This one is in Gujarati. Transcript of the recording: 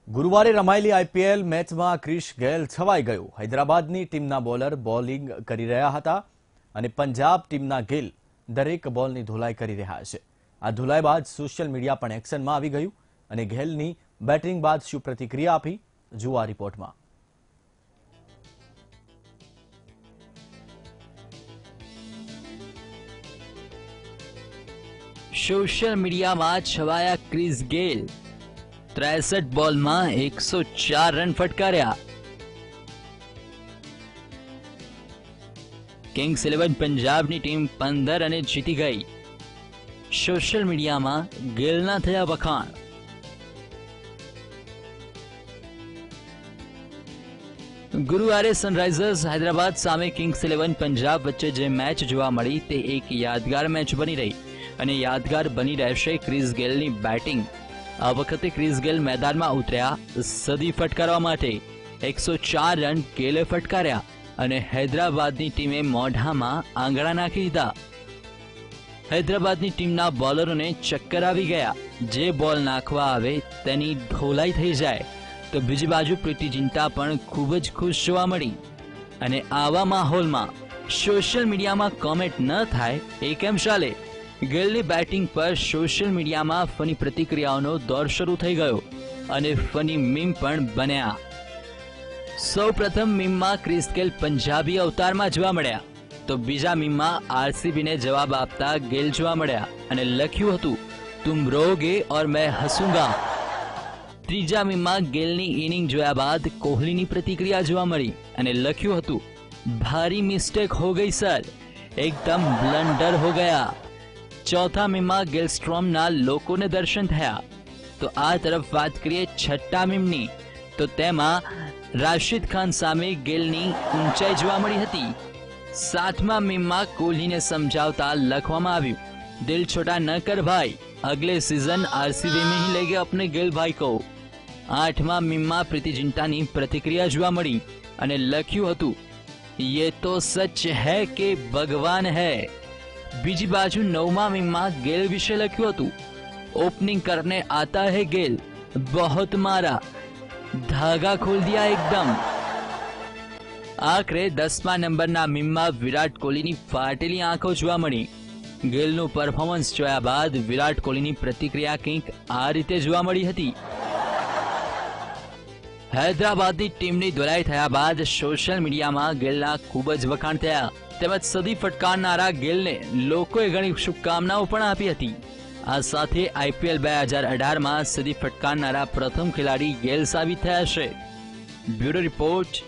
ગુરુવારે રમાયેલી આઈપીએલ મેચમાં ક્રિસ ગેલ છવાઈ ગયો। હૈદરાબાદની ટીમના બોલર બોલિંગ કરી રહ્યા હતા અને પંજાબ ટીમના ગેલ દરેક બોલની ધોલાઈ કરી રહ્યા છે। આ ધોલાઈ બાદ સોશિયલ મીડિયા પણ એક્શનમાં આવી ગયું અને ગેલની બેટિંગ બાદ શું પ્રતિક્રિયા આપી જુઓ આ રિપોર્ટમાં। सोशल मीडिया में छवाया क्रिस गेल 63 बॉल में 104 रन फटकार्या। किंग्स 11 पंजाब नी टीम 15 रने जीती गई। सोशल मीडिया में गेलना थया वखाण। गुरुवारे सनराइजर्स हैदराबाद सामे किंग्स 11 पंजाब वच्चे जे मैच जोवा मळी ते एक यादगार मैच बनी रही અને યાદગાર બની રહેશે ક્રિસ ગેલની બેટિંગ। આ વખતે ક્રિસ ગેલ મેદાનમાં ઉતર્યા સદી ફટકારવા માટે। 104 રન ગેલે ફટકાર્યા અને હૈદરાબાદની ટીમે મોઢામાં આંગળા નાખી દીધા। હૈદરાબાદની ટીમના બોલરોને ચક્કર આવી ગયા। જે બોલ નાખવા આવે તેની ઢોલાઈ થઈ જાય તો બીજી બાજુ પ્રીતિ જિંટા પણ ખૂબ જ ખુશ જોવા મળી। અને આવા માહોલમાં સોશિયલ મીડિયામાં કોમેન્ટ ન થાય એ કેમ ચાલે? ગેલની બેટિંગ પર સોશિયલ મીડિયામાં ફની પ્રતિક્રિયાઓનો દોર શરૂ થઈ ગયો અને ફની મીમ પણ બન્યા। સૌપ્રથમ મીમમાં ક્રિસ ગેલ પંજાબી અવતારમાં જોવા મળ્યા તો બીજા મીમમાં આરસીબીને જવાબ આપતા ગેલ જોવા મળ્યા અને લખ્યું હતું તુમ રોગે ઓર મેં હસૂંગા। ત્રીજા મીમમાં ગેલની ઇનિંગ જોયા બાદ કોહલીની પ્રતિક્રિયા જોવા મળી અને લખ્યું હતું ભારી મિસ્ટેક હો ગઈ સર, એકદમ બ્લન્ડર હો ગયા। चौथा मीम में गेल स्ट्रोमना लोकोने दर्शन थया। तो आ तरफ बात करिए छठा मीमनी तो तेमा राशिद खान सामे गेलनी ऊंचाई जोवा मळी हती। सातमा मीम में कोहली ने समझावता लखवामां आव्युं दिल छोटा न कर भाई, अगले सीजन आरसीबी में ही लेंगे अपने गेल भाई को। आठमा मीम में प्रीति जिंटानी प्रतिक्रिया जोवा मळी अने लख्युं हतुं ये तो सच है कि भगवान है। बीजी बाजू नौमा मीम में गेल विषय लख्युं हतुं ओपनिंग करने आता है गेल, बहुत मारा, धागा खोल दिया एकदम। आखिरे 10मा नंबरना मीम में विराट कोहलीनी फाटेली आंखों जोवा मळी। गेलनुं परफॉर्मन्स जोया बाद विराट कोहलीनी प्रतिक्रिया कंईक आ रीते जोवा मळी हती। हैदराबादनी टीमनी धोलाई थया बाद सोशल मीडिया में गेलना खूब ज वखाण थया તેમજ સદી ફટકારનારા ગેલને લોકોએ ઘણી શુભકામનાઓ પણ આપી હતી। આ સાથે આઈપીએલ 2018 માં સદી ફટકારનારા પ્રથમ ખેલાડી ગેલ સાબિત થયા છે। Bureau report.